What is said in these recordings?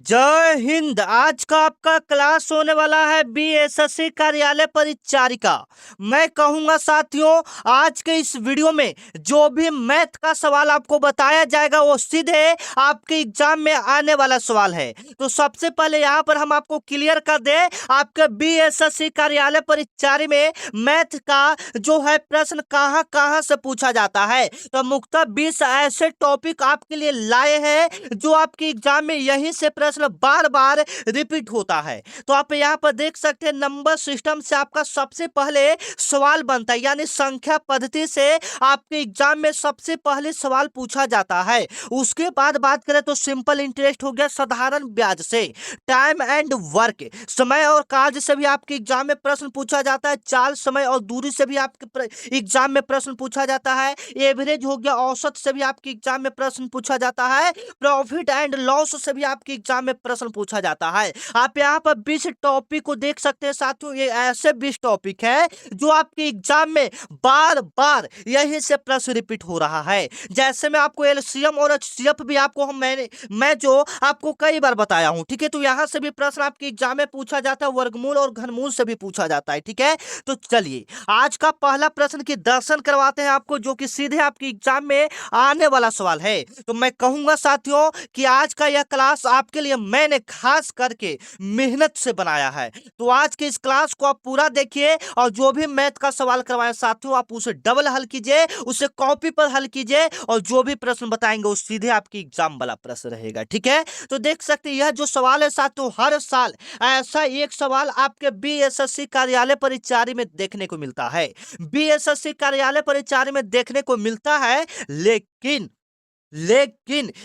जय हिंद। आज का आपका क्लास होने वाला है बीएसएससी कार्यालय परिचारिका। मैं कहूंगा साथियों, आज के इस वीडियो में जो भी मैथ का सवाल आपको बताया जाएगा वो सीधे आपके एग्जाम में आने वाला सवाल है। तो सबसे पहले यहाँ पर हम आपको क्लियर कर दें, आपके बीएसएससी कार्यालय परिचारी में मैथ का जो है प्रश्न कहाँ कहाँ से पूछा जाता है। तो मुख्तलिफ 20 ऐसे टॉपिक आपके लिए लाए हैं जो आपके एग्जाम में यहीं से प्रश्न बार बार रिपीट होता है। तो आप यहाँ पर देख सकते हैं, नंबर सिस्टम से आपका सबसे पहले सवाल बनता है, यानी संख्या पद्धति से आपके एग्जाम में सबसे पहले सवाल पूछा जाता है। उसके बाद बात करें तो सिंपल इंटरेस्ट हो गया, साधारण ब्याज से। टाइम एंड वर्क, समय और कार्य से भी आपके एग्जाम में प्रश्न पूछा जाता है। चाल, समय और दूरी से भी आपके एग्जाम में प्रश्न पूछा जाता है। एवरेज हो गया, औसत से भी आपके एग्जाम में प्रश्न पूछा जाता है। प्रॉफिट एंड लॉस से भी आपके एग्जाम में प्रश्न पूछा जाता है। आप यहाँ पर 20 टॉपिक को देख सकते हैं साथियों, ये ऐसे 20 टॉपिक है जो आपके एग्जाम में बार बार यही से प्रश्न रिपीट हो रहा है। जैसे मैं आपको एलसीएम और एचसीएफ भी आपको मैं जो आपको कई बार बताया हूं, ठीक है। तो यहां से भी प्रश्न आपके एग्जाम में पूछा जाता है, वर्गमूल और घनमूल से भी पूछा जाता है, ठीक है। तो चलिए आज का पहला प्रश्न की दर्शन करवाते हैं आपको, जो कि सीधे आपके एग्जाम में आने वाला सवाल है। तो मैं कहूंगा साथियों कि आज का यह क्लास आपके लिए मैंने खास करके मेहनत से बनाया है। तो आज के इस क्लास को आप पूरा देखिए और जो भी मैथ का सवाल करवाएं साथियों, आप उसे डबल हल कीजिए, उसे कॉपी पर हल कीजिए और जो भी प्रश्न बताएंगे वो सीधे आपकी एग्जाम वाला प्रश्न रहेगा, ठीक है। तो देख सकते हैं यह जो सवाल है साथियों, हर साल ऐसा एक सवाल आपके बीएसएससी कार्यालय परिचारी में देखने को मिलता है। बीएसएससी कार्यालय परिचारी में देखने को मिलता है, लेकिन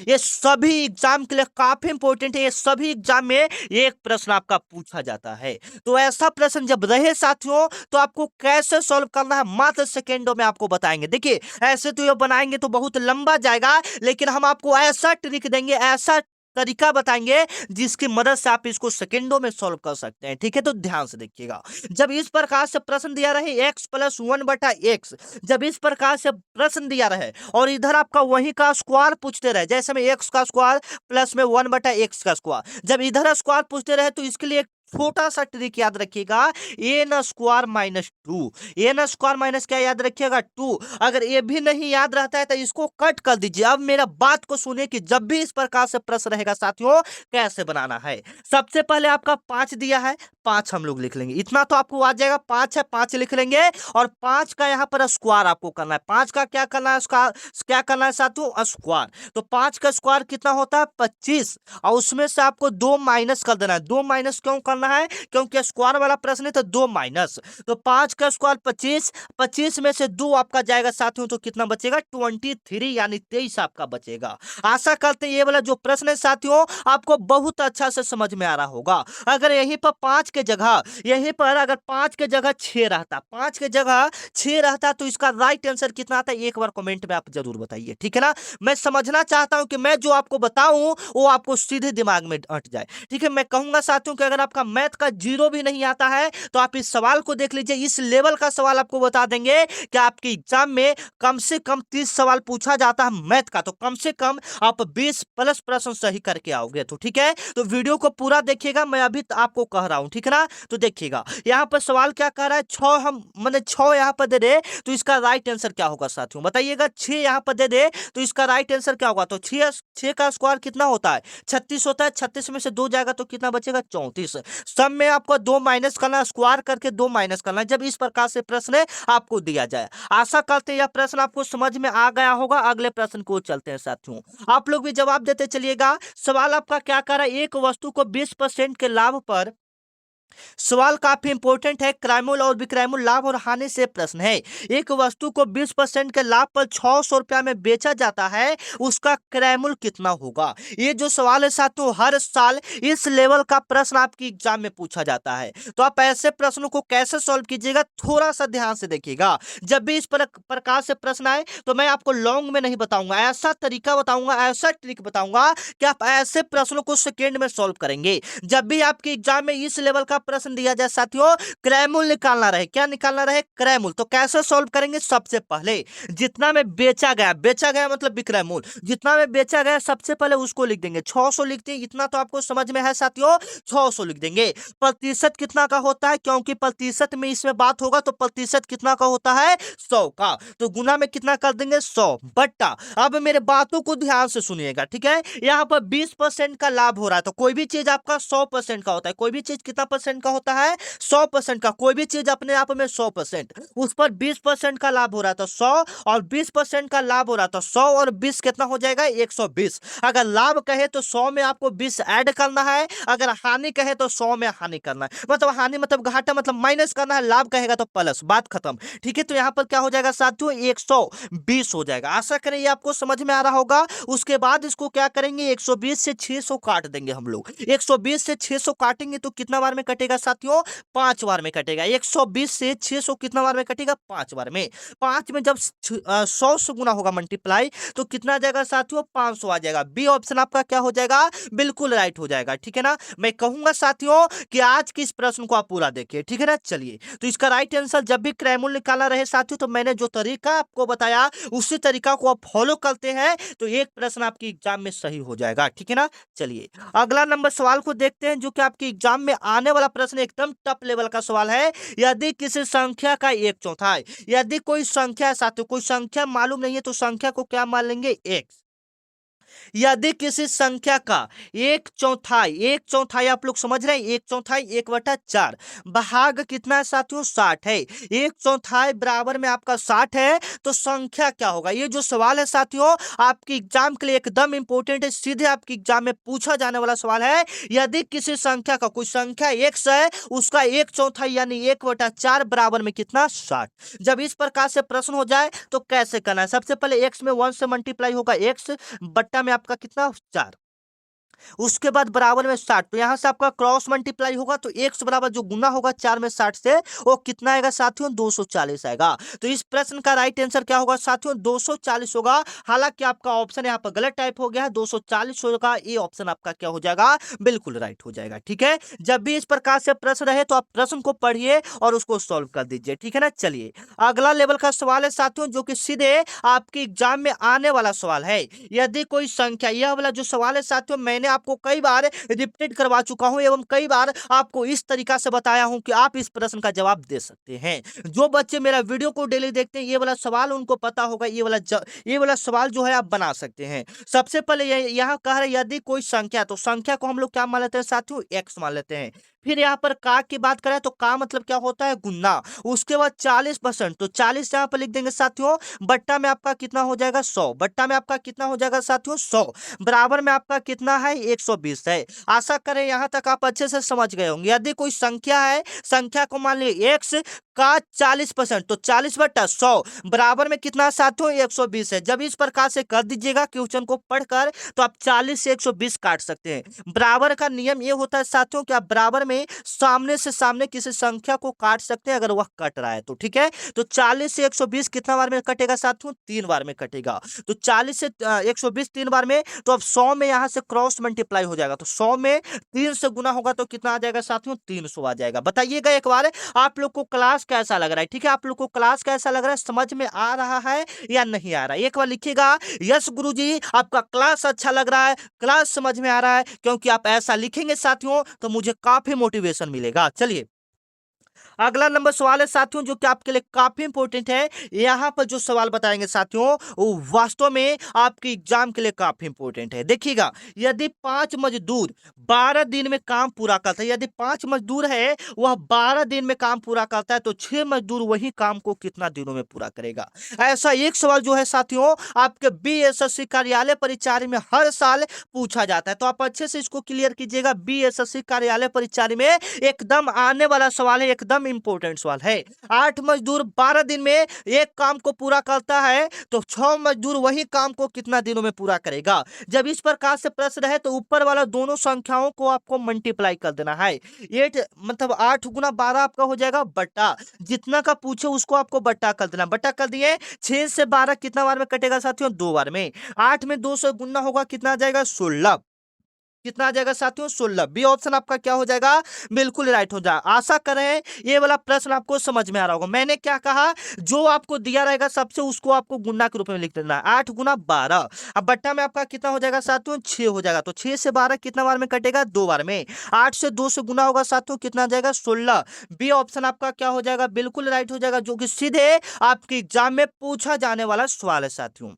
ये सभी एग्जाम के लिए काफी इंपॉर्टेंट है। ये सभी एग्जाम में एक प्रश्न आपका पूछा जाता है। तो ऐसा प्रश्न जब रहे साथियों, तो आपको कैसे सॉल्व करना है मात्र सेकेंडों में आपको बताएंगे। देखिए ऐसे तो ये बनाएंगे तो बहुत लंबा जाएगा, लेकिन हम आपको ऐसा ट्रिक देंगे, ऐसा तरीका बताएंगे जिसकी मदद से आप इसको सेकेंडों में सॉल्व कर सकते हैं, ठीक है। तो ध्यान से देखिएगा, जब इस प्रकार से प्रश्न दिया रहे x + 1/x, जब इस प्रकार से प्रश्न दिया रहे और इधर आपका वही का स्क्वायर पूछते रहे, जैसे में x का स्क्वायर प्लस में 1/x का स्क्वायर, जब इधर स्क्वायर पूछते रहे तो इसके लिए छोटा सा ट्रिक याद रखिएगा, a² - 2। a² माइनस क्या याद रखिएगा, 2। अगर ये भी नहीं याद रहता है तो इसको कट कर दीजिए। अब मेरा बात को सुनिए कि जब भी इस प्रकार से प्रश्न रहेगा साथियों, कैसे बनाना है। सबसे पहले आपका 5 दिया है, 5 हम लोग लिख लेंगे, इतना तो आपको आ जाएगा। 5 है, 5 लिख लेंगे और 5 का यहाँ पर स्क्वायर आपको करना है। 5 का क्या करना है, क्या करना है साथियों, स्क्वायर। तो 5 का स्क्वायर कितना होता है, 25, और उसमें से आपको 2 माइनस कर देना है। 2 माइनस क्यों करना है, क्योंकि स्क्वायर वाला प्रश्न है, तो 2 माइनस। तो 5 का स्क्वायर 25, 25 में से 2 आपका जाएगा साथियों, तो कितना बचेगा, 23, यानी 23 आपका बचेगा। आशा करते हैं ये वाला जो प्रश्न है साथियों आपको बहुत अच्छा से समझ में आ रहा होगा। अगर यहीं पर 5 के जगह, यहीं पर अगर 5 के जगह 6 रहता, 5 के जगह 6 रहता, तो इसका राइट आंसर कितना आता है, एक बार कमेंट में आप जरूर बताइए, ठीक है ना। मैं समझना चाहता हूं कि मैं जो आपको बताऊं वो आपको सीधे दिमाग में अट जाए, ठीक है। मैं कहूंगा साथियों कि अगर आपका मैथ का 0 भी नहीं आता है तो आप इस सवाल को देख लीजिए। इस लेवल का सवाल आपको बता देंगे कि आपके एग्जाम में कम से कम 30 सवाल पूछा जाता है मैथ का, तो कम से कम आप 20 प्लस प्रश्न सही करके आओगे, तो ठीक है। तो वीडियो को पूरा देखिएगा, मैं अभी आपको कह रहा हूं, ठीक है ना। तो देखिएगा यहाँ पर सवाल क्या कह रहा है, 6 हम मैंने 6 यहाँ पर दे दे तो इसका राइट आंसर क्या होगा साथियों, बताइएगा। 6 यहाँ पर दे दे तो इसका राइट आंसर क्या होगा, तो 6 का स्क्वायर कितना होता है, 36 होता है। 36 में से 2 जाएगा तो कितना बचेगा, 34। सब में आपको 2 माइनस करना, स्क्वायर करके 2 माइनस करना, जब इस प्रकार से प्रश्न आपको दिया जाए। आशा करते हैं यह प्रश्न आपको समझ में आ गया होगा। अगले प्रश्न को चलते हैं साथियों, आप लोग भी जवाब देते चलिएगा। सवाल आपका क्या कर रहा है, एक वस्तु को 20% के लाभ पर, सवाल काफी इंपॉर्टेंट है, क्रयमूल्य और विक्रयमूल्य लाभ और हानि से प्रश्न है। एक वस्तु को 20% के लाभ पर 600 रुपया में बेचा जाता है, उसका क्रयमूल्य कितना होगा। ये जो सवाल है साथियों, हर साल इस लेवल का प्रश्न आपकी एग्जाम में पूछा जाता है। तो आप ऐसे प्रश्नों को कैसे सॉल्व कीजिएगा, थोड़ा सा ध्यान से देखिएगा। जब भी इस प्रकार से प्रश्न आए तो मैं आपको लॉन्ग में नहीं बताऊंगा, ऐसा तरीका बताऊंगा, ऐसा ट्रिक बताऊंगा कि आप ऐसे प्रश्नों को सेकेंड में सॉल्व करेंगे। जब भी आपके एग्जाम में इस लेवल का का प्रश्न दिया जाए साथियों, क्रयमूल्य निकालना रहे, क्या निकालना रहे, क्रयमूल्य, तो कैसे सॉल्व करेंगे? सबसे पहले जितना में बेचा गया मतलब विक्रय मूल्य, जितना में बेचा गया सबसे पहले उसको लिख देंगे, 600 लिखते हैं, इतना तो आपको समझ में है साथियों, 600 लिख देंगे। प्रतिशत कितना का होता है, क्योंकि प्रतिशत में इसमें बात होगा तो प्रतिशत कितना का होता है, 100 का, तो गुना में कितना कर देंगे, 100 बट्टा। अब मेरे बातों को ध्यान से सुनिएगा, ठीक है, यहाँ पर 20% का लाभ हो रहा है, तो कोई भी चीज आपका 100% का होता है, कोई भी चीज कितना परसेंट का होता है, 100% का, कोई भी चीज अपने आप में 100%, उस पर 20% का लाभ हो रहा था 100 और 20% का लाभ हो रहा था 100 और 20 कितना हो जाएगा, 120। अगर लाभ कहे तो 100 में आपको 20 ऐड करना है, अगर हानि कहे तो 100 में हानि करना है, मतलब हानि मतलब घाटा मतलब माइनस करना है, लाभ कहेगा तो प्लस, बात खत्म, ठीक है। तो यहाँ पर क्या हो जाएगा साथियों, 120 हो जाएगा। आशा करें ये आपको समझ में आ रहा होगा। उसके बाद इसको क्या करेंगे, 120 से 600 काट देंगे हम लोग, 120 से 600 काटेंगे तो कितना बार में कटेगा साथियों, 5 बार में कटेगा। 120 से 600 कितना बार में कटेगा, 5 बार में। 5 में जब 100 से गुना होगा मल्टीप्लाई तो कितना आ जाएगा साथियों, 500 आ जाएगा। बी ऑप्शन आपका क्या हो जाएगा, बिल्कुल राइट हो जाएगा, ठीक है ना। मैं कहूंगा साथियों कि आज के इस प्रश्न को आप पूरा देखिए, ठीक है ना। चलिए, तो इसका राइट आंसर जब भी क्रयमूल्य निकालना रहे साथियों, तो मैंने जो तरीका आपको बताया उसी तरीका को आप फॉलो करते हैं तो एक प्रश्न आपकी एग्जाम में सही हो जाएगा, ठीक है ना। चलिए, अगला नंबर सवाल को देखते हैं, जो कि आपके एग्जाम में आने वाला प्रश्न एकदम टफ लेवल का सवाल है। यदि किसी संख्या का 1/4, यदि कोई संख्या है साथियों, कोई संख्या मालूम नहीं है तो संख्या को क्या मान लेंगे, x। यदि किसी संख्या का 1/4, 1/4 आप लोग समझ रहे हैं, 1/4 1/4 भाग कितना है साथियों, 60 है। 1/4 बराबर में आपका 60 है, तो संख्या क्या होगा। ये जो सवाल है साथियों आपकी एग्जाम के लिए एकदम इंपॉर्टेंट है, सीधे आपकी एग्जाम में पूछा जाने वाला सवाल है। यदि किसी संख्या का, कोई संख्या x है, उसका 1/4 यानी 1/4 बराबर में कितना, 60। जब इस प्रकार से प्रश्न हो जाए तो कैसे करना है, सबसे पहले x में 1 से मल्टीप्लाई होगा, x बट्टा में आपका कितना, 4, उसके बाद बराबर में 60, तो यहां से आपका क्रॉस मल्टीप्लाई होगा तो x बराबर जो गुना होगा 4 में 60 से, वो कितना आएगा साथियों, 240 आएगा। तो इस प्रश्न का राइट आंसर क्या होगा साथियों, 240 होगा। हालांकि आपका ऑप्शन यहाँ पर गलत टाइप हो गया है, 240 होगा, ये ऑप्शन आपका क्या हो जाएगा, बिल्कुल राइट हो जाएगा, ठीक है। जब भी इस प्रकार से प्रश्न रहे तो आप प्रश्न को पढ़िए और उसको सॉल्व कर दीजिए, ठीक है ना। चलिए, अगला लेवल का सवाल है साथियों, जो कि सीधे आपके एग्जाम में आने वाला सवाल है। यदि कोई संख्या, यह वाला जो सवाल है साथियों मैंने आपको कई बार रिपीट करवा चुका हूं एवं कई बार आपको इस तरीका से बताया हूं कि आप इस प्रश्न का जवाब दे सकते हैं। जो बच्चे मेरा वीडियो को डेली देखते हैं, ये वाला सवाल उनको पता होगा, ये वाला सवाल जो है आप बना सकते हैं। सबसे पहले यहाँ कह रहे यदि कोई संख्या, तो संख्या को हम लोग क्या मान लेते हैं साथियों, x मान लेते हैं। फिर यहाँ पर का की बात करें तो का मतलब क्या होता है, गुना। उसके बाद 40%, तो 40 यहाँ पर लिख देंगे साथियों, बट्टा में आपका कितना हो जाएगा, 100, बट्टा में आपका कितना हो जाएगा साथियों, 100 बराबर में आपका कितना है, 120 है। आशा करें यहाँ तक आप अच्छे से समझ गए होंगे। यदि कोई संख्या है, संख्या को मान लीजिए x का 40%, तो 40/100 बराबर में कितना साथियों, 120 है। जब इस प्रकार से कर दीजिएगा क्वेश्चन को पढ़कर तो आप 40 से 120 काट सकते हैं। बराबर का नियम ये होता है साथियों कि आप बराबर में सामने से सामने किसी संख्या को काट सकते हैं अगर वह कट रहा है तो, ठीक है। तो 40 से 120 कितना बार में कटेगा साथियों, 3 बार में कटेगा। तो 40 से 120 3 बार में, तो अब 100 में यहां से क्रॉस मल्टीप्लाई हो जाएगा, तो 100 में 3 से गुना होगा तो कितना आ जाएगा साथियों, 300 आ जाएगा। बताइएगा एक बार आप लोग को क्लास कैसा लग रहा है, ठीक है। आप लोग को क्लास कैसा लग रहा है, समझ में आ रहा है या नहीं आ रहा है, एक बार लिखिएगा। यस गुरुजी आपका क्लास अच्छा लग रहा है, क्लास समझ में आ रहा है, क्योंकि आप ऐसा लिखेंगे साथियों तो मुझे काफी मोटिवेशन मिलेगा। चलिए, अगला नंबर सवाल है साथियों जो कि आपके लिए काफी इंपॉर्टेंट है। यहाँ पर जो सवाल बताएंगे साथियों वो वास्तव में आपके एग्जाम के लिए काफी इंपॉर्टेंट है। देखिएगा, यदि 5 मजदूर 12 दिन में काम पूरा करता है, यदि 5 मजदूर है वह 12 दिन में काम पूरा करता है, तो 6 मजदूर वही काम को कितना दिनों में पूरा करेगा। ऐसा एक सवाल जो है साथियों आपके बीएसएससी कार्यालय परीक्षा में हर साल पूछा जाता है, तो आप अच्छे से इसको क्लियर कीजिएगा। बीएसएससी कार्यालय परीक्षा में एकदम आने वाला सवाल है, एकदम इंपॉर्टेंट सवाल है। 8 मजदूर 12 दिन में एक काम को पूरा करता है, तो 6 मजदूर वही काम को कितना दिनों में पूरा करेगा। जब इस प्रकार से प्रश्न है तो ऊपर वाला दोनों संख्याओं को आपको मल्टीप्लाई कर देना है। 8 मतलब 8 गुना 12 आपका हो जाएगा बट्टा, जितना का पूछे उसको आपको बट्टा कर देना। बट्टा कर दिए, 6 से 12 कितना बार में कटेगा साथियों, 2 बार में। 8 में 2 से गुना होगा कितना आ जाएगा, 16। कितना आ जाएगा साथियों 16। बी ऑप्शन आपका क्या हो जाएगा बिल्कुल राइट हो जाएगा। आशा कर रहे हैं ये वाला प्रश्न आपको समझ में आ रहा होगा। मैंने क्या कहा, जो आपको दिया रहेगा सबसे उसको आपको गुना के रूप में लिख देना है। 8 गुना 12, अब बट्टा में आपका कितना हो जाएगा साथियों 6 हो जाएगा। तो 6 से 12 कितना बार में कटेगा 2 बार में। 8 से 2 से गुना होगा साथियों कितना आ जाएगा 16। बी ऑप्शन आपका क्या हो जाएगा बिल्कुल राइट हो जाएगा, जो कि सीधे आपके एग्जाम में पूछा जाने वाला सवाल है साथियों।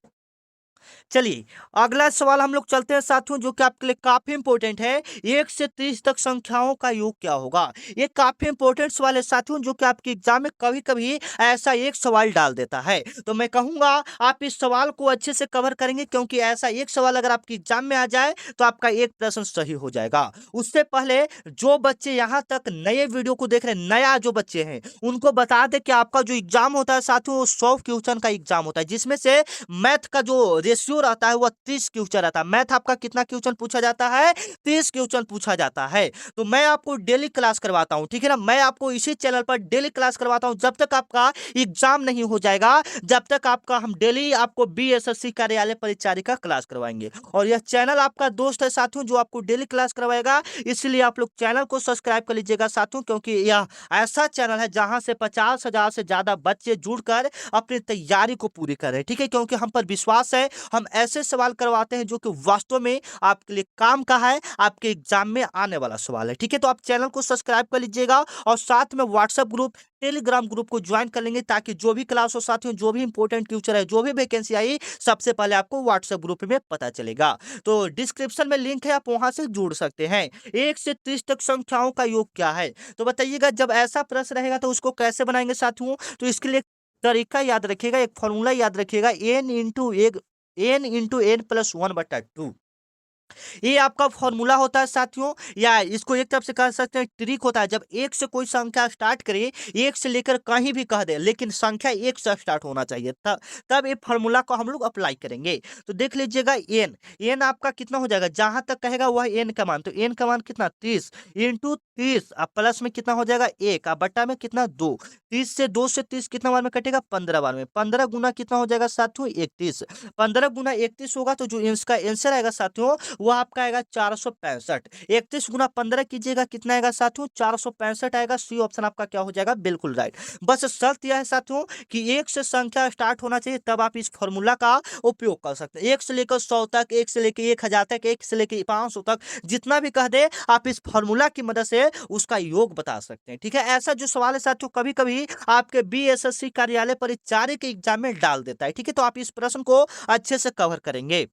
चलिए अगला सवाल हम लोग चलते हैं साथियों, जो कि आपके लिए काफी इंपॉर्टेंट है। 1 से 30 तक संख्याओं का योग क्या होगा। ये काफी इंपॉर्टेंट सवाल है साथियों, जो कि आपके एग्जाम में कभी कभी ऐसा एक सवाल डाल देता है। तो मैं कहूंगा आप इस सवाल को अच्छे से कवर करेंगे, क्योंकि ऐसा एक सवाल अगर आपके एग्जाम में आ जाए तो आपका एक प्रश्न सही हो जाएगा। उससे पहले जो बच्चे यहाँ तक नए वीडियो को देख रहे हैं, नया जो बच्चे हैं उनको बता दे कि आपका जो एग्जाम होता है साथियों वो 100 क्वेश्चन का एग्जाम होता है, जिसमें से मैथ का जो रेशियो रहता है वह 30 क्वेश्चन रहता है। मैथ आपका कितना क्वेश्चन पूछा जाता है 30 क्वेश्चन पूछा जाता है। तो मैं आपको डेली क्लास करवाता हूं, ठीक है ना। मैं आपको इसी चैनल पर डेली क्लास करवाता हूं जब तक आपका एग्जाम नहीं हो जाएगा, जब तक आपका हम डेली आपको बीएसएससी कार्यालय परिचारिका क्लास करवाएंगे। और यह चैनल आपका दोस्त है साथियों जो आपको डेली क्लास करवाएगा, इसलिए आप लोग चैनल को सब्सक्राइब कर लीजिएगा साथियों, क्योंकि यह ऐसा चैनल है जहां से 50,000 से ज्यादा बच्चे जुड़कर अपनी तैयारी को पूरी कर रहे हैं, ठीक है। क्योंकि हम पर विश्वास है, हम ऐसे सवाल करवाते हैं जो कि वास्तव में आपके लिए काम का है, आपके एग्जाम में आने वाला सवाल है, ठीक है। तो आप चैनल को सब्सक्राइब कर लीजिएगा और साथ में व्हाट्सएप ग्रुप टेलीग्राम ग्रुप को ज्वाइन कर लेंगे, ताकि जो भी क्लास हो साथियों, जो भी इंपॉर्टेंट फ्यूचर है, जो भी वैकेंसी आई, सबसे पहले आपको व्हाट्सएप ग्रुप में पता चलेगा। तो डिस्क्रिप्शन में लिंक है, आप वहां से जुड़ सकते हैं। 1 से 30 तक संख्याओं का योग क्या है, तो बताइएगा। जब ऐसा प्रश्न रहेगा तो उसको कैसे बनाएंगे साथियों, तो इसके लिए तरीका याद रखिएगा, एक फॉर्मूला याद रखिएगा, n इंटू n+1/2। ये आपका फॉर्मूला होता है साथियों, या इसको एक तरफ से कह सकते हैं ट्रिक होता है। जब एक से कोई संख्या स्टार्ट करे, एक से लेकर कहीं भी कह दे, लेकिन संख्या एक से स्टार्ट होना चाहिए, तब ये फॉर्मूला को हम लोग अप्लाई करेंगे। तो देख लीजिएगा एन आपका कितना हो जाएगा, जहां तक कहेगा वह एन का मान। तो एन का मान कितना 30 इंटू 30, अब प्लस में कितना हो जाएगा 1, अब बट्टा में कितना 2। 30 से 2 से 30 कितना बार में कटेगा 15 बार में। 15 गुना कितना हो जाएगा साथियों 31। 15 गुना 31 होगा, तो जो इसका आंसर आएगा साथियों वो आपका आएगा 465। 31 गुना 15 कीजिएगा कितना आएगा साथियों 465 आएगा। सी ऑप्शन आपका क्या हो जाएगा बिल्कुल राइट। बस शर्त यह है साथियों कि एक से संख्या स्टार्ट होना चाहिए, तब आप इस फॉर्मूला का उपयोग कर सकते हैं। 1 से लेकर 100 तक, 1 से लेकर 1000 तक, 1 से लेकर 500 तक, जितना भी कह दे आप इस फॉर्मूला की मदद से उसका योग बता सकते हैं, ठीक है। ऐसा जो सवाल है साथियों कभी कभी आपके बीएसएससी कार्यालय परिचारी के एग्जाम में डाल देता है, ठीक है। तो आप इस प्रश्न को अच्छे से कवर करेंगे।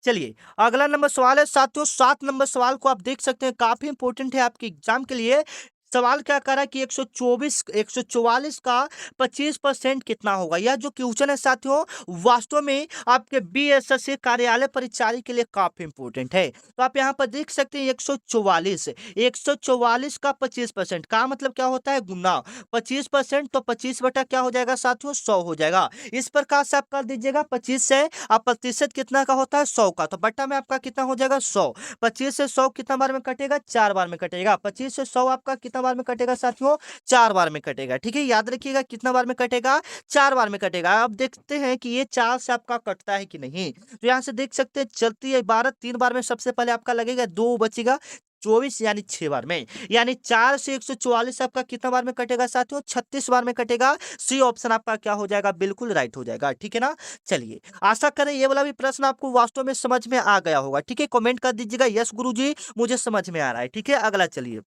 चलिए अगला नंबर सवाल है साथियों, 7 नंबर सवाल को आप देख सकते हैं, काफी इंपॉर्टेंट है आपके एग्जाम के लिए। सवाल क्या कर रहा है कि 144 का 25% कितना होगा। यह जो क्वेश्चन है साथियों वास्तव में आपके बीएसएससी कार्यालय परिचारी के लिए काफी इंपॉर्टेंट है। तो आप यहाँ पर देख सकते हैं 144 का 25% का मतलब क्या होता है गुना 25%, तो 25 बटा क्या हो जाएगा साथियों 100 हो जाएगा। इस प्रकार से आप कर दीजिएगा 25 से आप प्रतिशत कितना का होता है 100 का, तो बट्टा में आपका कितना हो जाएगा 100। 25 से 100 कितना बार में कटेगा 4 बार में कटेगा। 25 से 100 आपका कितना बार में कटेगा साथियों 4 बार में कटेगा, ठीक है। याद रखिएगा कितना बार में कटेगा 4 बार में कटेगा। अब देखते हैं कि ये 4 से आपका कटता है कि नहीं। तो यहाँ से देख सकते हैं चलती है 12, 3 बार में सबसे पहले आपका लगेगा 2 बचेगा 24, यानी 6 बार में, यानी 4 से 144 आपका कितना बार में कटेगा साथियों 36 बार में कटेगा। सी ऑप्शन आपका क्या हो जाएगा बिल्कुल राइट हो जाएगा, ठीक है ना। चलिए आशा करें ये वाला भी प्रश्न आपको वास्तव में समझ में आ गया होगा, ठीक है। कमेंट कर दीजिएगा यस गुरुजी मुझे समझ में आ रहा है, ठीक है। अगला चलिए,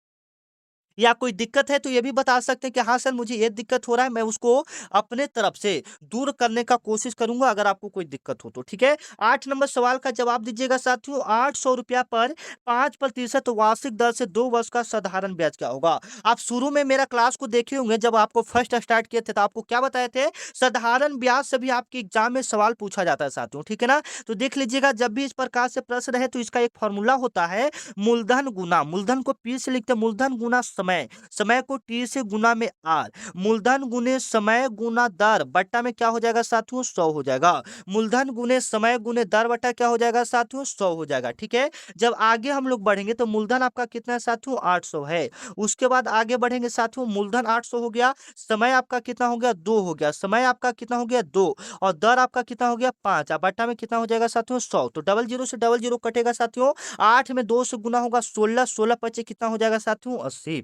या कोई दिक्कत है तो ये भी बता सकते हैं कि हाँ सर मुझे ये दिक्कत हो रहा है, मैं उसको अपने तरफ से दूर करने का कोशिश करूंगा अगर आपको कोई दिक्कत हो तो, ठीक है। 8 नंबर सवाल का जवाब दीजिएगा साथियों। 800 रुपया पर 5% वार्षिक दर से 2 वर्ष का साधारण ब्याज क्या होगा। आप शुरू में मेरा क्लास को देखे होंगे, जब आपको फर्स्ट स्टार्ट किए थे तो आपको क्या बताए थे, साधारण ब्याज से भी आपके एग्जाम में सवाल पूछा जाता है साथियों, ठीक है ना। तो देख लीजिएगा जब भी इस प्रकार से प्रश्न रहे तो इसका एक फॉर्मूला होता है मूलधन गुना, मूलधन को पी से लिखते हैं मूलधन गुना समय, समय को टी से गुना में आर, मूलधन गुने समय गुना दर बट्टा में क्या हो जाएगा साथियों 100 हो जाएगा। मूलधन गुने समय गुने दर बट्टा क्या हो जाएगा साथियों 100 हो जाएगा। ठीक है, जब आगे हम लोग बढ़ेंगे तो मूलधन आपका कितना है साथियों 800 है। उसके बाद आगे बढ़ेंगे साथियों, मूलधन 800 हो गया, समय आपका कितना हो गया 2 हो गया, समय आपका कितना हो गया 2 और दर आपका कितना हो गया 5, अब बट्टा में कितना हो जाएगा साथियों 100। तो डबल जीरो से डबल जीरो कटेगा साथियों, 8 में 2 से गुना होगा 16, 16 पचे कितना हो जाएगा साथियों 80।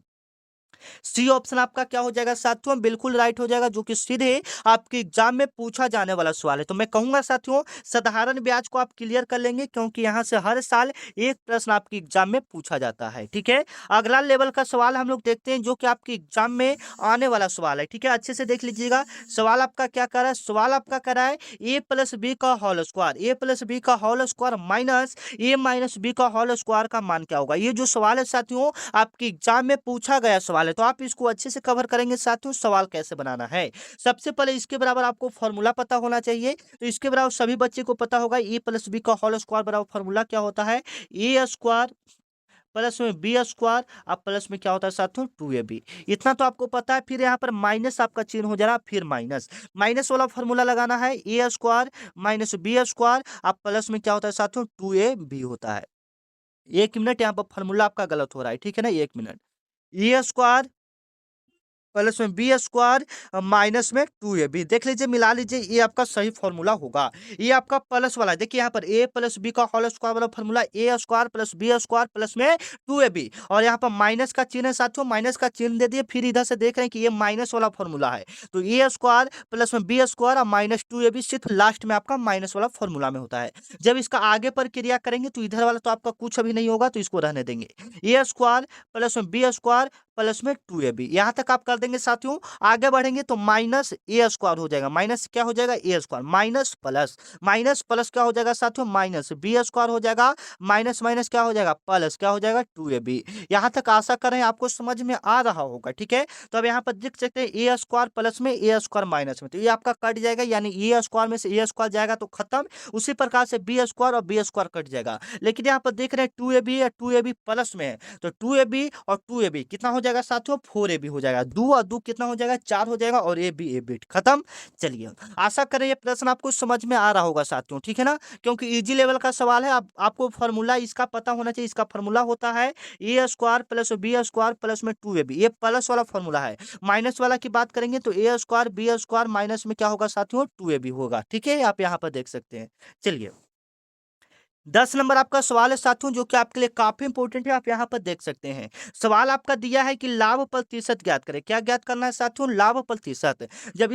सी ऑप्शन आपका क्या हो जाएगा साथियों बिल्कुल राइट हो जाएगा, जो कि सीधे आपके एग्जाम में पूछा जाने वाला सवाल है। तो मैं कहूंगा साथियों साधारण ब्याज को आप क्लियर कर लेंगे, क्योंकि यहां से हर साल एक प्रश्न आपके एग्जाम में पूछा जाता है। ठीक है, अगला लेवल का सवाल हम लोग देखते हैं, जो कि आपके एग्जाम में आने वाला सवाल है। ठीक है, अच्छे से देख लीजिएगा, सवाल आपका क्या कर रहा है, सवाल आपका कर रहा है ए प्लस बी का होल स्क्वायर, ए प्लस बी का होल स्क्वायर माइनस ए माइनस बी का होल स्क्वायर का मान क्या होगा। ये जो सवाल है साथियों आपके एग्जाम में पूछा गया सवाल है, तो आप इसको अच्छे से कवर करेंगे साथियों। सवाल कैसे बनाना है, सबसे पहले इसके बराबर आपको फॉर्मूला पता होना चाहिए। तो इसके बराबर सभी बच्चे को पता होगा, ए प्लस बी का होल स्क्वायर बराबर फॉर्मूला क्या होता है, ए स्क्वायर प्लस में बी स्क्वायर, अब प्लस में क्या होता है साथियों 2ab, इतना तो आपको पता है। फिर यहाँ पर माइनस आपका चिन्ह हो जा रहा है, फिर माइनस माइनस वाला फॉर्मूला लगाना है, a square minus B square, अब प्लस में क्या होता है साथियों 2ab होता है। 1 मिनट, यहाँ पर फॉर्मूला आपका गलत हो रहा है, ठीक है ना, 1 मिनट। ए स्क्वायर प्लस में बी स्क्वायर माइनस में 2ab, देख लीजिए मिला लीजिए, ये आपका सही फॉर्मूला होगा। ये आपका प्लस वाला है, देखिए यहाँ पर ए प्लस बी का होल स्क्वायर वाला formula a square plus b square plus में 2ab, और यहाँ पर माइनस का चिन्ह है साथियों, माइनस का चिन्ह दे दिए। फिर इधर से देख रहे हैं कि ये माइनस वाला फॉर्मूला है, तो ए स्क्वायर प्लस में बी स्क्वायर और माइनस 2ab सिर्फ लास्ट में आपका माइनस वाला फॉर्मूला में होता है। जब इसका आगे पर क्रिया करेंगे तो इधर वाला तो आपका कुछ अभी नहीं होगा, तो इसको रहने देंगे। ए स्क्वायर प्लस में बी स्क्वायर प्लस में 2ab, यहां तक आप कर देंगे साथियों। आगे बढ़ेंगे तो माइनस ए स्क्वायर हो जाएगा, माइनस क्या हो जाएगा ए स्क्वायर, माइनस प्लस क्या हो जाएगा साथियों माइनस बी स्क्वायर हो जाएगा, माइनस माइनस क्या हो जाएगा प्लस क्या हो जाएगा 2ab। यहां तक आशा करें आपको समझ में आ रहा होगा। ठीक है, तो अब यहाँ पर देख सकते हैं ए स्क्वायर प्लस में ए स्क्वायर माइनस में, तो ये आपका कट जाएगा, यानी ए स्क्वायर में से ए स्क्वायर जाएगा तो खत्म। उसी प्रकार से बी स्क्वायर और बी स्क्वायर कट जाएगा, लेकिन यहाँ पर देख रहे हैं 2ab या 2ab प्लस में है, तो 2ab और 2ab कितना हो जाएगा साथियों 4ab हो जाएगा, 2 और 2 कितना हो जाएगा 4 हो जाएगा, और ab खत्म। चलिए, आशा करें ये प्रश्न आपको समझ में आ रहा होगा साथियों, ठीक है ना, क्योंकि इजी लेवल का सवाल है। आपको फॉर्मूला इसका पता होना चाहिए। इसका फॉर्मूला होता है a square plus b square plus में 2ab, ये प्लस वाला फॉर्मूला है। माइनस वाला की बात करेंगे तो ए स्क्वायर बी स्क्वायर माइनस में क्या होगा साथियों 2ab होगा। ठीक है, आप यहाँ पर देख सकते हैं। चलिए, 10 नंबर आपका सवाल है साथियों, जो कि आपके लिए काफी इंपॉर्टेंट है, आप यहाँ पर देख सकते हैं। सवाल आपका दिया है कि लाभ प्रतिशत ज्ञात करें। क्या ज्ञात करना है साथियों, लाभ प्रतिशत। जब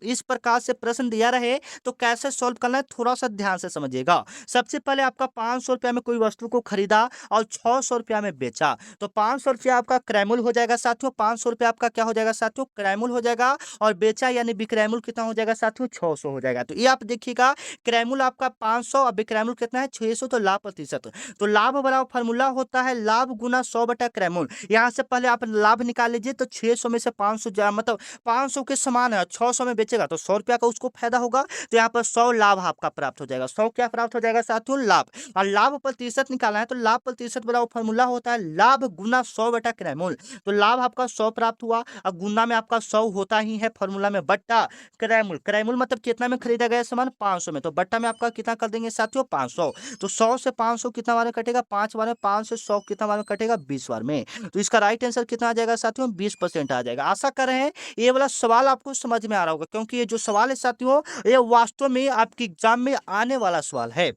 इस प्रकार से प्रश्न दिया रहे तो कैसे सॉल्व करना है, थोड़ा सा ध्यान से समझिएगा। सबसे पहले आपका 500 रुपया में कोई वस्तु को खरीदा और 600 रुपया में बेचा, तो 500 रुपया आपका क्रैमुल हो जाएगा साथियों, 500 रुपया आपका क्या हो जाएगा साथियों क्रैमुल हो जाएगा, और बेचा यानी विक्रैमुल कितना हो जाएगा साथियों 600 हो जाएगा। तो ये आप देखिएगा, क्रैमुल आपका 500 और विक्रैमुल कितना है 600, तो लाभ प्रतिशत। तो लाभ वाला फॉर्मूला होता है लाभ गुना 100 बटा क्रैमुल। यहाँ से पहले आप लाभ निकाल लीजिए, तो 600 में से 500 मतलब 500 के समान है, 600 में बेचेगा तो 100 रुपया का उसको फायदा होगा, तो यहाँ पर 100 लाभ आपका प्राप्त हो जाएगा। 100 क्या प्राप्त हो जाएगा साथियों लाभ। और लाभ प्रतिशत निकालना है, तो लाभ प्रतिशत वाला फॉर्मूला होता है लाभ गुना 100 बटा क्रैमुल। तो लाभ आपका 100 प्राप्त हुआ, और गुना में आपका 100 होता ही है फॉर्मूला में, बट्टा क्रैमुल। क्रैमुल मतलब कितना में खरीदा गया सामान 500 में, तो बट्टा में आपका कितना कर देंगे साथियों 500। तो 100 से 500 कितना बार में कटेगा 5 बार में, 5 से 100 कितना बार में कटेगा 20 बार में। तो इसका राइट आंसर कितना आ जाएगा साथियों 20% आ जाएगा। आशा कर रहे हैं ये वाला सवाल आपको समझ में आ रहा होगा, क्योंकि ये जो सवाल है साथियों ये वास्तव में आपके एग्जाम में आने वाला सवाल है।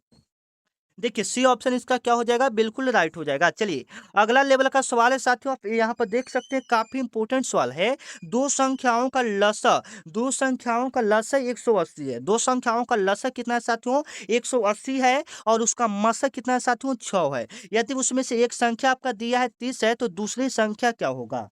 देखिए, सी ऑप्शन इसका क्या हो जाएगा बिल्कुल राइट हो जाएगा। चलिए, अगला लेवल का सवाल है साथियों, आप यहाँ पर देख सकते हैं काफी इंपोर्टेंट सवाल है। दो संख्याओं का लसा 180 है। दो संख्याओं का लसा कितना है साथियों 180 है, और उसका मसा कितना है साथियों 6 है। यदि उसमें से एक संख्या आपका दिया है 30 है, तो दूसरी संख्या क्या होगा।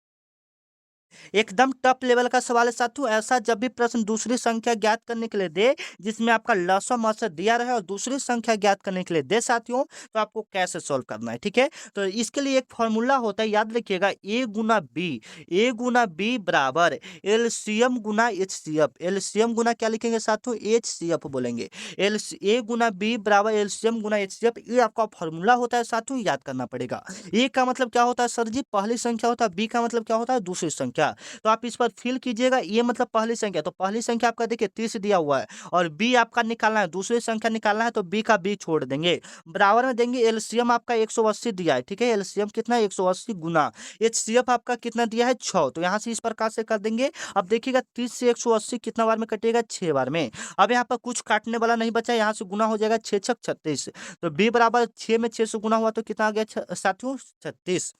एकदम टफ लेवल का सवाल है साथियों। ऐसा जब भी प्रश्न दूसरी संख्या ज्ञात करने के लिए दे, जिसमें आपका लसा मसा दिया रहे और दूसरी संख्या ज्ञात करने के लिए दे साथियों, तो आपको कैसे सॉल्व करना है, ठीक है। तो इसके लिए एक फॉर्मूला होता है, याद रखिएगा, ए गुना बी। ए गुना बी बराबर एलसीएम गुना एचसीएफ। एलसीएम गुना क्या लिखेंगे साथियों, एचसीएफ बोलेंगे। एल ए गुना बी बराबर एलसीएम गुना एचसीएफ, ये आपका फॉर्मूला होता है साथियों, याद करना पड़ेगा। ए का मतलब क्या होता है सर जी, पहली संख्या होता है। बी का मतलब क्या होता है, दूसरी संख्या। तो आप इस पर फिल कीजिएगा, ये मतलब पहली संख्या, तो पहली संख्या आपका देखिए 30 दिया हुआ है, और बी आपका निकालना है, दूसरी संख्या निकालना है, तो बी का बी छोड़ देंगे। बराबर में देंगे एलसीएम आपका 180 दिया है, ठीक है। एलसीएम कितना, 180 गुना एचसीएफ आपका कितना दिया है, 6। तो यहाँ से इस प्रकार से कर देंगे। अब देखिएगा 30 से 180 कितना बार में कटेगा, 6 बार में। अब यहाँ पर कुछ काटने वाला नहीं बचा, यहाँ से गुना हो जाएगा, 6 छक 36। तो बी बराबर 6 में 6 से गुना हुआ तो कितना आ गया साथियों, 36।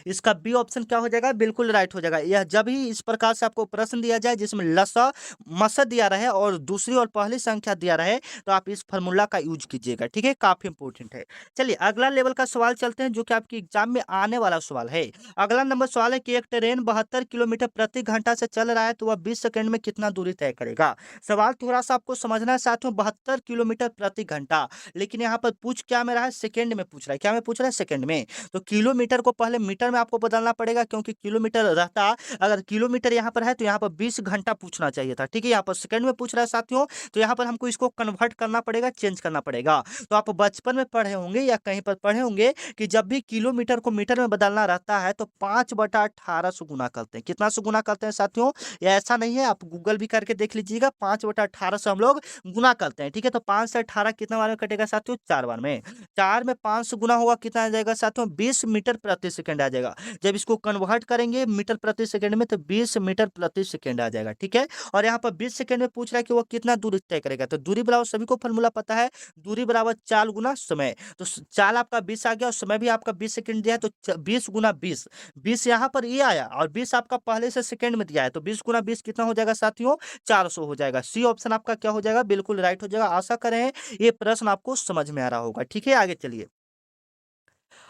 इसका बी ऑप्शन क्या हो जाएगा, बिल्कुल राइट हो जाएगा। यह जब ही इस प्रकार से आपको प्रश्न दिया जाए जिसमें लसा मसा दिया रहे और दूसरी और पहली संख्या दिया रहे, तो आप इस फार्मूला का यूज कीजिएगा, ठीक है, काफी इंपॉर्टेंट है। चलिए अगला लेवल का सवाल चलते हैं, जो कि आपकी एग्जाम में आने वाला सवाल है। अगला नंबर सवाल है कि एक ट्रेन 72 किलोमीटर प्रति घंटा से चल रहा है, तो वह 20 सेकंड में कितना दूरी तय करेगा। सवाल थोड़ा सा आपको समझना है साथियों, 72 किलोमीटर प्रति घंटा, लेकिन यहाँ पर पूछ क्या में रहा है, सेकंड में पूछ रहा है। क्या में पूछ रहा है, सेकंड में। तो किलोमीटर को पहले मीटर में आपको बदलना पड़ेगा, क्योंकि किलोमीटर रहता, अगर किलोमीटर यहाँ पर है तो यहाँ पर 20 घंटा पूछना चाहिए था, ठीक है। यहाँ पर सेकंड में पूछ रहा है साथियों, तो यहाँ पर हमको इसको कन्वर्ट करना पड़ेगा, चेंज करना पड़ेगा। तो आप बचपन में पढ़े होंगे या कहीं पर पढ़े होंगे कि जब भी किलोमीटर को मीटर में बदलना रहता है तो 5/18 से गुना करते हैं। कितना से गुना करते हैं साथियों, ये ऐसा नहीं है, आप गूगल भी करके देख लीजिएगा। 5/18 से हम लोग गुना करते हैं, ठीक है। तो 5 से 18 कितना बार में कटेगा साथियों, 4 बार में। 4 में 5 से गुना होगा, कितना आ जाएगा साथियों, 20 मीटर प्रति सेकंड आ जाएगा। जब इसको कन्वर्ट करेंगे मीटर प्रति सेकंड में, तो 20 मीटर प्रति सेकंड आ जाएगा, ठीक है। और यहाँ पर 20 सेकंड में पूछ रहा है कि वो कितना दूरी तय करेगा। तो दूरी बराबर, सभी को फॉर्मूला पता है, दूरी बराबर चाल गुना समय। तो चाल आपका 20 आ गया और समय भी आपका 20 सेकंड दिया है, तो 20 गुना 20। 20 यहाँ पर ये आया और 20 आपका पहले से सेकंड में दिया है, तो 20 गुना 20 कितना हो जाएगा साथियों, 400 हो जाएगा। सी ऑप्शन आपका क्या हो जाएगा, बिल्कुल राइट हो जाएगा। आशा करें ये प्रश्न आपको समझ में आ रहा होगा, ठीक है। आगे चलिए,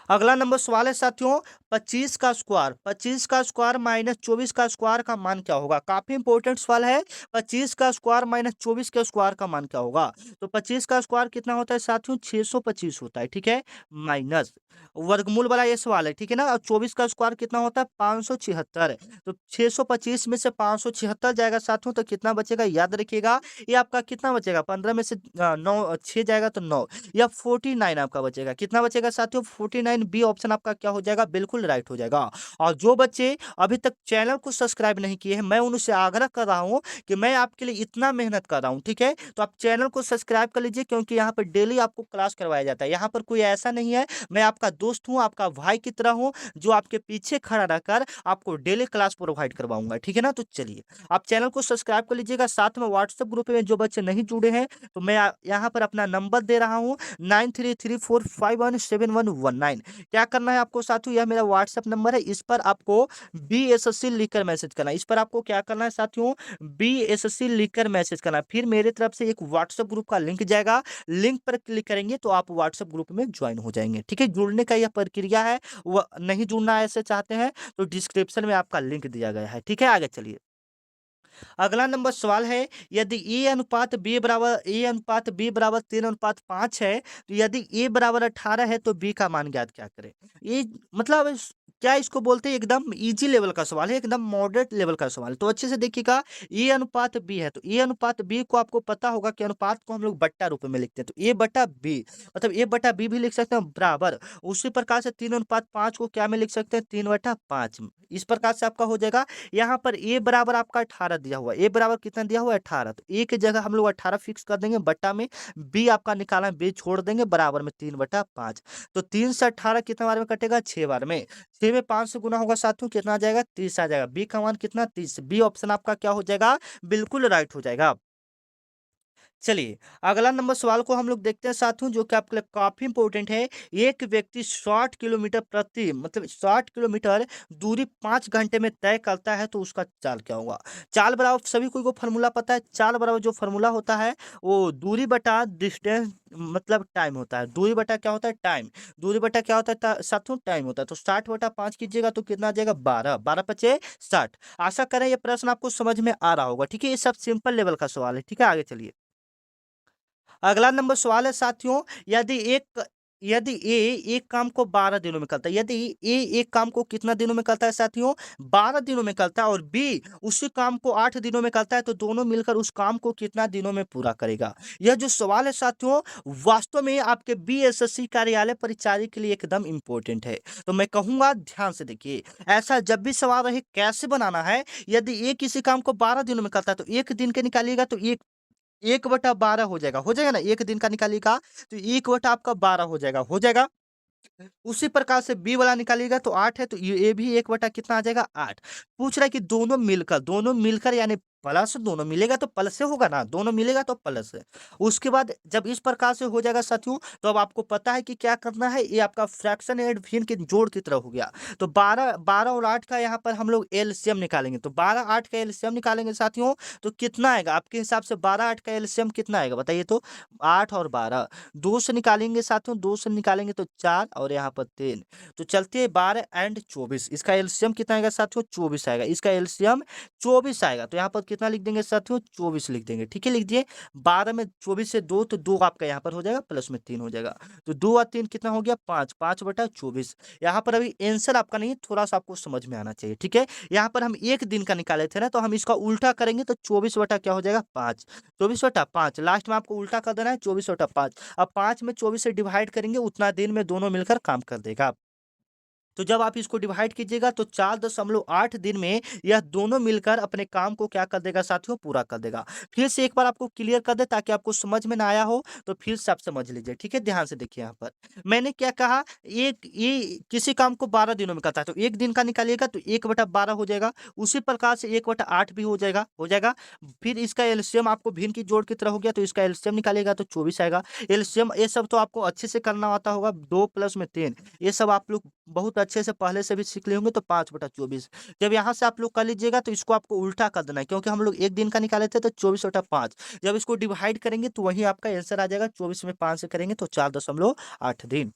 अगला नंबर सवाल है साथियों, 25 का स्क्वायर, 25 का स्क्वायर माइनस 24 का स्क्वायर का मान क्या होगा। काफी इंपॉर्टेंट सवाल है। 25 का स्क्वायर माइनस 24 के स्क्वायर का मान क्या होगा। तो 25 का स्क्वायर कितना होता है साथियों, 625 होता है, ठीक है। माइनस वर्गमूल वाला ये सवाल है, ठीक है ना। और 24 का स्क्वायर कितना होता है, 576। तो 625 में से 576 जाएगा साथियों, तो कितना बचेगा, याद रखिएगा। ये आपका कितना बचेगा, 15 में से 9 6 जाएगा तो 9, या 49 आपका बचेगा। कितना बचेगा साथियों, 49। बी ऑप्शन आपका क्या हो जाएगा, बिल्कुल राइट हो जाएगा। और जो बच्चे अभी तक चैनल को सब्सक्राइब नहीं किए हैं, मैं उनसे आग्रह कर रहा हूं कि मैं आपके लिए इतना मेहनत कर रहा हूं, ठीक है। तो आप चैनल को सब्सक्राइब कर लीजिए, क्योंकि यहाँ पर डेली आपको क्लास करवाया जाता है। यहाँ पर कोई ऐसा नहीं है, मैं आपका दोस्त हूँ, आपका भाई की तरह हूँ, जो आपके पीछे खड़ा रहकर आपको डेली क्लास प्रोवाइड करवाऊंगा, ठीक है ना। तो चलिए आप चैनल को सब्सक्राइब कर लीजिएगा। साथ में व्हाट्सएप ग्रुप में जो बच्चे नहीं जुड़े हैं, तो मैं यहाँ पर अपना नंबर दे रहा हूँ, 9334517119। क्या करना है आपको साथियों, यह मेरा व्हाट्सएप नंबर है, इस पर आपको BSSC लिखकर मैसेज करना है। इस पर आपको क्या करना है साथियों, BSSC लिखकर मैसेज करना है। फिर मेरे तरफ से एक व्हाट्सएप ग्रुप का लिंक जाएगा, लिंक पर क्लिक करेंगे तो आप व्हाट्सएप ग्रुप में ज्वाइन हो जाएंगे, ठीक है। जुड़ने का यह प्रक्रिया है, वह नहीं जुड़ना ऐसे चाहते हैं तो डिस्क्रिप्शन में आपका लिंक दिया गया है, ठीक है। आगे चलिए, अगला नंबर सवाल है, यदि ए अनुपात बी बराबर 3:5 है, तो यदि ए बराबर 18 है तो बी का मान ज्ञात क्या करें। ये मतलब क्या इसको बोलते हैं, एकदम इजी लेवल का सवाल है, एकदम मॉडरेट लेवल का सवाल है। तो अच्छे से देखिएगा, ए अनुपात बी है, तो ए अनुपात बी को आपको पता होगा कि अनुपात को हम लोग बट्टा रूप में लिखते हैं, तो ए बटा बी, मतलब ए बटा बी भी लिख सकते हैं बराबर। उसी प्रकार से 3:5 को क्या में लिख सकते हैं, 3/5। इस प्रकार से आपका हो जाएगा। यहाँ पर ए बराबर आपका 18 दिया हुआ है, ए बराबर कितना दिया हुआ है, 18। तो ए की जगह हम लोग 18 फिक्स कर देंगे, बट्टा में बी आपका निकालना है, बी छोड़ देंगे, बराबर में 3/5। तो 3 से 18 कितना बार में कटेगा, 6 बार में। 6 में 5 से गुना होगा साथियों, कितना आ जाएगा, 30 आ जाएगा। बी का मान कितना, 30। बी ऑप्शन आपका क्या हो जाएगा, बिल्कुल राइट हो जाएगा। चलिए, अगला नंबर सवाल को हम लोग देखते हैं साथियों, जो कि आपके लिए काफ़ी इम्पोर्टेंट है। एक व्यक्ति 60 किलोमीटर प्रति मतलब 60 किलोमीटर दूरी 5 घंटे में तय करता है, तो उसका चाल क्या होगा? चाल बराबर सभी को फ़ॉर्मूला पता है। चाल बराबर जो फ़ॉर्मूला होता है, वो दूरी बटा डिस्टेंस मतलब टाइम होता है। दूरी बटा क्या होता है? टाइम। दूरी बटा क्या होता है साथियों? टाइम होता है। तो 60 बटा 5 कीजिएगा तो कितना आ जाएगा? 12। 12 पचे 60। आशा करें ये प्रश्न आपको समझ में आ रहा होगा। ठीक है? ये सब सिंपल लेवल का सवाल है। ठीक है? आगे चलिए। अगला नंबर सवाल है साथियों, यदि ए एक काम को 12 दिनों में करता है, यदि ए एक काम को कितना दिनों में करता है साथियों? 12 दिनों में करता है, और बी उसी काम को 8 दिनों में करता है, तो दोनों मिलकर उस काम को कितना दिनों में पूरा करेगा? यह जो सवाल है साथियों, वास्तव में आपके बीएसएससी कार्यालय परिचारी के लिए एकदम इंपॉर्टेंट है। तो मैं कहूंगा ध्यान से देखिए, ऐसा जब भी सवाल रहे कैसे बनाना है। यदि ए किसी काम को 12 दिनों में करता है, तो एक दिन के निकालिएगा तो 1/12 हो जाएगा ना? 1 दिन का निकालिएगा तो 1/आपका 12 हो जाएगा। उसी प्रकार से बी वाला निकालिएगा तो 8 है, तो ये भी 1 बटा कितना आ जाएगा? 8। पूछ रहा है कि दोनों मिलकर यानी प्लस, दोनों मिलेगा तो प्लस से होगा ना, दोनों मिलेगा तो प्लस है। उसके बाद जब इस प्रकार से हो जाएगा साथियों, तो अब आपको पता है कि क्या करना है। ये आपका फ्रैक्शन एडिशन के जोड़ की तरह हो गया। तो 12 12 और 8 का यहाँ पर हम लोग एलसीएम निकालेंगे। तो 12 8 का एलसीएम निकालेंगे साथियों, तो कितना आएगा आपके हिसाब से? 12 8 का एलसीएम कितना आएगा बताइए तो? 8 और 12 2 से निकालेंगे साथियों, 2 से निकालेंगे तो 4 और यहाँ पर 3। तो चलते हैं 12 एंड 24, इसका एलसीएम कितना आएगा साथियों? 24 आएगा। इसका एलसीएम 24 आएगा, तो यहाँ पर कितना लिख देंगे साथियों? 24 लिख देंगे। ठीक है, लिख दिए। 12 में 24 से 2, तो 2 आपका यहाँ पर हो जाएगा, प्लस में 3 हो जाएगा। तो 2 और 3 कितना हो गया? 5। 5/24। यहाँ पर अभी आंसर आपका नहीं, थोड़ा सा आपको समझ में आना चाहिए। ठीक है, यहाँ पर हम एक दिन का निकाले थे ना, तो हम इसका उल्टा करेंगे तो 24 बटा क्या हो जाएगा? 5। 24/5 लास्ट में आपको उल्टा कर देना है, 24/5। अब 5 में 24 से डिवाइड करेंगे, उतना दिन में दोनों मिलकर काम कर देगा। तो जब आप इसको डिवाइड कीजिएगा तो 4.8 दिन में यह दोनों मिलकर अपने काम को क्या कर देगा साथियों? पूरा कर देगा। फिर से एक बार आपको क्लियर कर दे ताकि आपको समझ में ना आया हो, तो फिर से आप समझ लीजिए। ठीक है, ध्यान से देखिए यहाँ पर मैंने क्या कहा। एक ये किसी काम को 12 दिनों में करता है, तो एक दिन का निकालिएगा तो 1/12 हो जाएगा। उसी प्रकार से 1/8 भी हो जाएगा। फिर इसका एलसीएम आपको भिन्न की जोड़ की तरह हो गया, तो इसका एलसीएम निकालिएगा तो 24 आएगा। एलसीएम ये सब तो आपको अच्छे से करना आता होगा। 2 प्लस में 3, ये सब आप लोग बहुत अच्छे से पहले से भी सीख लिए होंगे। तो 5/24 जब यहाँ से आप लोग कर लीजिएगा, तो इसको आपको उल्टा कर देना है, क्योंकि हम लोग एक दिन का निकाले थे। तो 24/5 जब इसको डिवाइड करेंगे तो वही आपका आंसर आ जाएगा। 24 में 5 से करेंगे तो 4.8 दिन।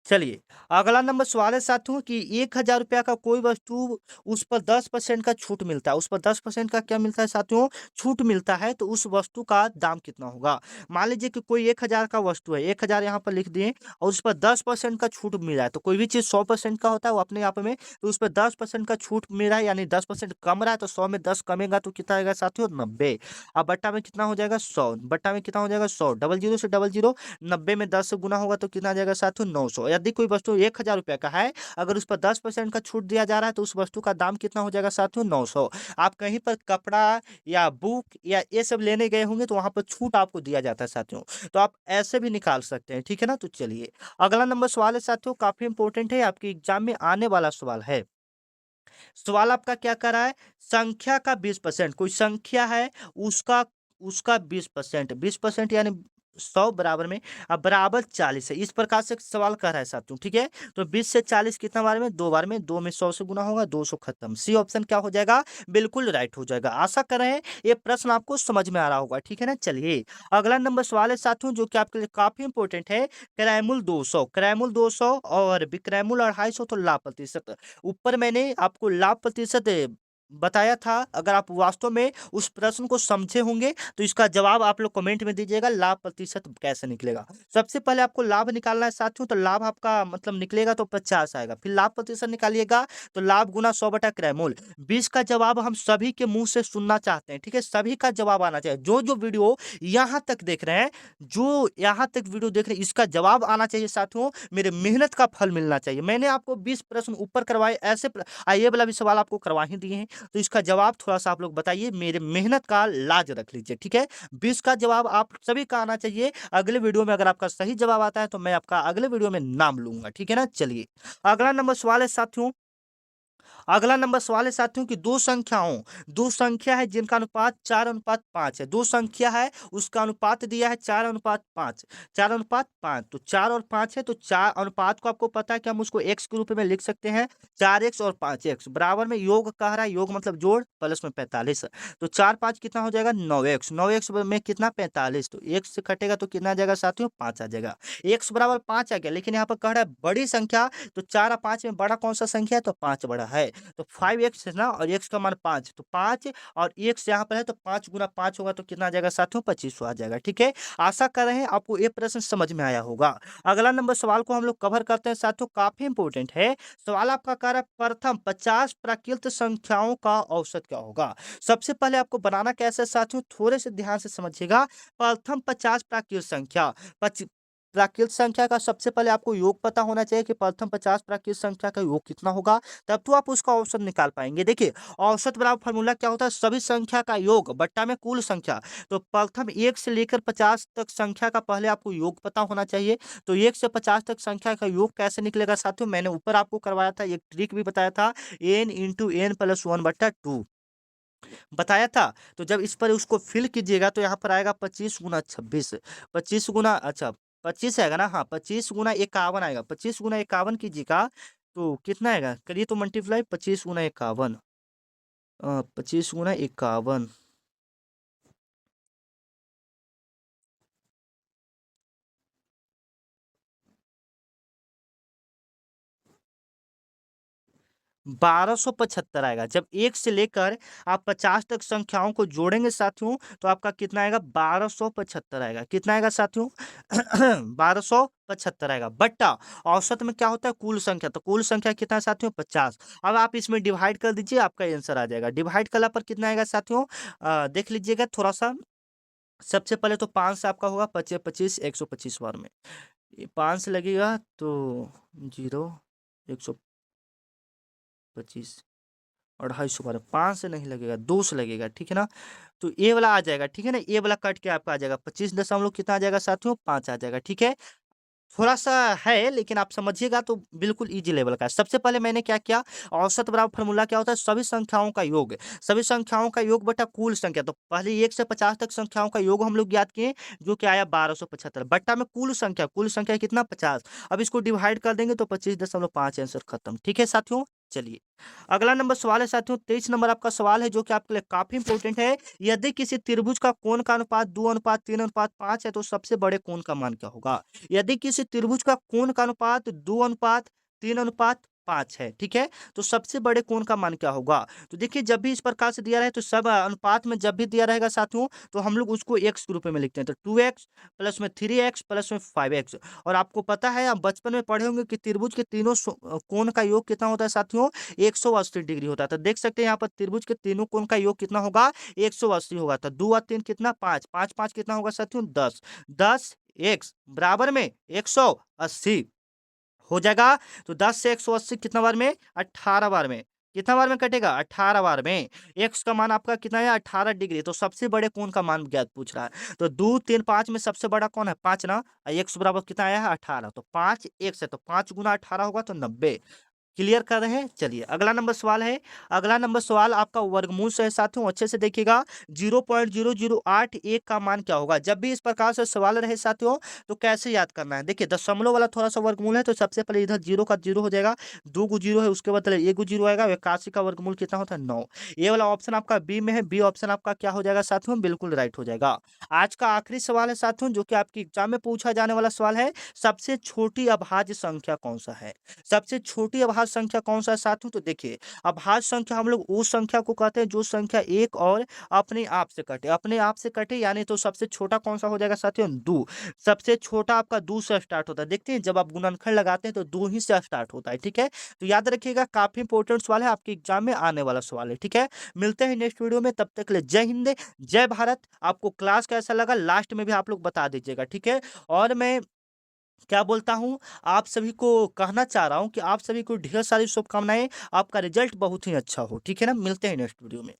चलिए, अगला नंबर सवाल है साथियों कि 1000 रुपया का कोई वस्तु, उस पर 10% का छूट मिलता है। उस पर 10% का क्या मिलता है साथियों? छूट मिलता है। तो उस वस्तु का दाम कितना होगा? मान लीजिए कि कोई 1000 का वस्तु है, 1000 यहाँ पर लिख दिए, और उस पर 10% का छूट मिल रहा है। तो कोई भी चीज़ 100% का होता है वो अपने आप में, तो उस पर 10% का छूट मिल रहा है, यानी 10% कम रहा है। तो 100 में 10 कमेगा तो कितना आएगा साथियों? 90। अब बट्टा में कितना हो जाएगा? 100। बट्टा में कितना हो जाएगा? 100। डबल जीरो से डबल जीरो, 90 में 10 से गुना होगा तो कितना आ जाएगा साथियों? 900। यदि कोई वस्तु 1000 रुपये का है, अगर उस पर 10% का छूट दिया जा रहा है, तो उस वस्तु का दाम कितना हो जाएगा साथियों? 900। आप कहीं पर कपड़ा या बुक या ये सब लेने गए होंगे, तो वहां पर छूट आपको दिया जाता है साथियों। तो आप ऐसे भी निकाल सकते हैं। ठीक है ना? तो चलिए, अगला नंबर सवाल है साथियों, काफी इंपॉर्टेंट है, आपके एग्जाम में आने वाला सवाल है। सवाल आपका क्या कर रहा है? संख्या का 20%, कोई संख्या है, उसका उसका 20%, 20% यानी 100 बराबर में, अब बराबर 40 है। इस प्रकार से सवाल कर रहा है साथियों। ठीक है, तो 20 से 40 कितना बार में? 2 बार में। 2 में 100 से गुना होगा, 200 खत्म। सी ऑप्शन क्या हो जाएगा? बिल्कुल राइट हो जाएगा। आशा कर रहे हैं ये प्रश्न आपको समझ में आ रहा होगा। ठीक है ना? चलिए, अगला नंबर सवाल है साथियों, जो कि आपके लिए काफी इंपॉर्टेंट है। क्रैमुल 200 और विक्रैमुल 250, तो लाभ प्रतिशत। ऊपर मैंने आपको लाभ प्रतिशत बताया था। अगर आप वास्तव में उस प्रश्न को समझे होंगे, तो इसका जवाब आप लोग कमेंट में दीजिएगा, लाभ प्रतिशत कैसे निकलेगा। सबसे पहले आपको लाभ निकालना है साथियों, तो लाभ आपका मतलब निकलेगा तो 50 आएगा। फिर लाभ प्रतिशत निकालिएगा, तो लाभ गुना 100 बटा क्रैमुल। 20 का जवाब हम सभी के मुंह से सुनना चाहते हैं। ठीक है, सभी का जवाब आना चाहिए। जो जो वीडियो यहाँ तक देख रहे हैं, जो यहाँ तक वीडियो देख रहे हैं, इसका जवाब आना चाहिए साथियों। मेरे मेहनत का फल मिलना चाहिए। मैंने आपको 20 प्रश्न ऊपर करवाए, ऐसे ये वाला भी सवाल आपको करवा ही दिए हैं, तो इसका जवाब थोड़ा सा आप लोग बताइए। मेरे मेहनत का लाज रख लीजिए। ठीक है, 20 का जवाब आप सभी का आना चाहिए। अगले वीडियो में अगर आपका सही जवाब आता है, तो मैं आपका अगले वीडियो में नाम लूंगा। ठीक है ना? चलिए, अगला नंबर सवाल है साथियों, अगला नंबर सवाल है साथियों कि दो संख्या है जिनका अनुपात 4:5 है। दो संख्या है उसका अनुपात दिया है 4:5, 4:5। तो 4 और 5 है, तो 4 अनुपात को आपको पता है कि हम उसको x के रूप में लिख सकते हैं। 4x और 5x बराबर में योग कह रहा है, योग मतलब जोड़, प्लस में 45। तो 4 5 कितना हो जाएगा 9x, 9x में कितना 45, तो x से कटेगा तो कितना आ जाएगा साथियों 5 आ जाएगा। x बराबर 5 आ गया, लेकिन यहाँ पर कह रहा है बड़ी संख्या, तो 4 और 5 में बड़ा कौन सा संख्या है, तो 5 बड़ा है। तो 5x है ना, और x का मान 5, तो 5 और x यहाँ पर है, तो 5 गुना 5 होगा तो कितना आ जाएगा साथियों 25 आ जाएगा। ठीक है, आशा कर रहे हैं आपको ये प्रश्न समझ में आया होगा। अगला नंबर सवाल को हम लोग कवर करते हैं साथियों, काफी इंपोर्टेंट है सवाल। आपका कह रहा है प्रथम 50 प्राकृत संख्याओं का औसत क्या होगा। सबसे पहले आपको बनाना कैसे है साथियों, थोड़े से ध्यान से समझिएगा। प्रथम 50 प्राकृत संख्या, प्राकृत संख्या का सबसे पहले आपको योग पता होना चाहिए कि प्रथम 50 प्राकृत संख्या का योग कितना होगा, तब तो आप उसका औसत निकाल पाएंगे। देखिए, औसत बराबर फॉर्मूला क्या होता है, सभी संख्या का योग बट्टा में कुल संख्या। तो प्रथम 1 से लेकर 50 तक संख्या का पहले आपको योग पता होना चाहिए। तो 1 से 50 तक संख्या का योग कैसे निकलेगा साथियों, मैंने ऊपर आपको करवाया था, एक ट्रिक भी बताया था, n × n+1/2 बताया था। तो जब इस पर उसको फिल कीजिएगा तो यहाँ पर आएगा 25 गुना 26, 25 गुना, अच्छा 25 आएगा ना, हाँ 25 गुना 51 आएगा। 25 गुना 51 कीजिएगा तो कितना आएगा, करिए तो मल्टीप्लाई, 25 गुना 51, 25 गुना 51, 1275 आएगा। जब 1 से लेकर आप 50 तक संख्याओं को जोड़ेंगे साथियों, तो आपका कितना आएगा 1275 आएगा। कितना आएगा साथियों 1275 आएगा। बट्टा औसत में क्या होता है, कुल संख्या, तो कुल संख्या कितना है साथियों 50। अब आप इसमें डिवाइड कर दीजिए, आपका आंसर आ जाएगा। डिवाइड करने पर कितना आएगा साथियों, देख लीजिएगा थोड़ा सा। सबसे पहले तो 5 से आपका होगा 25, 25 125 बार में, 5 से लगेगा तो 0, 125, 250 बार, 5 से नहीं लगेगा, 2 से लगेगा। ठीक है ना, तो ये वाला आ जाएगा। ठीक है ना, ये वाला कट के आपका आ जाएगा 25 दशमलव कितना आ जाएगा साथियों 5 आ जाएगा। ठीक है, थोड़ा सा है लेकिन आप समझिएगा तो बिल्कुल इजी लेवल का है। सबसे पहले मैंने क्या किया, औसत बराबर फॉर्मूला क्या होता है, सभी संख्याओं का योग, सभी संख्याओं का योग बटा कुल संख्या। तो पहले 1 से 50 तक संख्याओं का योग हम लोग ज्ञात किए, जो कि आया 1275 बट्टा में कुल संख्या कितना 50। अब इसको डिवाइड कर देंगे तो 25.5 आंसर खत्म। ठीक है साथियों, चलिए अगला नंबर सवाल है साथियों, 23 नंबर आपका सवाल है, जो कि आपके लिए काफी इंपोर्टेंट है। यदि किसी त्रिभुज का कोण का अनुपात 2:3:5 है, तो सबसे बड़े कोण का मान क्या होगा। यदि किसी त्रिभुज का कोण का अनुपात 2:3:5 है, ठीक है, तो सबसे बड़े कोण का मान क्या होगा। तो देखिए, जब भी इस प्रकार से दिया रहे, तो सब अनुपात में जब भी दिया रहेगा साथियों, तो हम लोग उसको x के रूप में लिखते हैं। तो 2x प्लस में 3x प्लस में 5x। और आपको पता है, आप बचपन में पढ़े होंगे कि त्रिभुज के तीनों कोण का योग कितना होता है साथियों 180 डिग्री होता है। तो देख सकते हैं यहाँ पर त्रिभुज के तीनों कोण का योग कितना होगा 180 होगा। तो 2 और 3 कितना 5, 5 5 कितना होगा साथियों 10, 10 x बराबर में 180 हो जाएगा। तो 10 से 180 कितना बार में 18 बार में, कितना बार में कटेगा 18 बार में। x का मान आपका कितना है 18 डिग्री। तो सबसे बड़े कोण का मान ज्ञात पूछ रहा है। तो 2 3 5 में सबसे बड़ा कौन है 5 ना, x बराबर कितना आया है 18। तो 5 x है, तो 5 गुना 18 होगा तो 90। क्लियर कर रहे हैं, चलिए अगला नंबर सवाल है। अगला नंबर सवाल आपका वर्गमूल से है साथियों, अच्छे से देखिएगा। 0.0081 का मान क्या होगा। जब भी इस प्रकार से सवाल रहे साथियों, तो कैसे याद करना है। देखिए, दशमलव वाला थोड़ा सा वर्गमूल है, तो सबसे पहले इधर 0 का 0 हो जाएगा, 2 को 0 है, उसके बाद 1 को 0 आएगा। 81 का वर्गमूल कितना होता है 9। ये वाला ऑप्शन आपका बी में है, बी ऑप्शन आपका क्या हो जाएगा साथियों बिल्कुल राइट हो जाएगा। आज का आखिरी सवाल है साथियों, जो कि आपकी एग्जाम में पूछा जाने वाला सवाल है। सबसे छोटी अभाज्य संख्या कौन सा है, सबसे छोटी अभाज्य संख्या कौन सा है साथियों। तो देखिए, अभाज्य संख्या हम लोग उस संख्या को कहते हैं जो संख्या एक और अपने आप से कटे, अपने आप से कटे, यानी तो सबसे छोटा कौन सा हो जाएगा साथियों 2। सबसे छोटा आपका 2 से स्टार्ट होता है। देखते हैं जब आप गुणनखंड लगाते हैं तो 2 ही से स्टार्ट होता है। ठीक है, तो याद रखिएगा, काफी इंपॉर्टेंट सवाल है, आपके एग्जाम में आने वाला सवाल है। ठीक है, मिलते हैं नेक्स्ट वीडियो में, तब तक के लिए जय हिंद जय भारत। आपको क्लास कैसा लगा लास्ट में भी आप लोग बता दीजिएगा। ठीक है, और मैं क्या बोलता हूँ, आप सभी को कहना चाह रहा हूँ कि आप सभी को ढेर सारी शुभकामनाएं, आपका रिजल्ट बहुत ही अच्छा हो। ठीक है ना, मिलते हैं नेक्स्ट वीडियो में।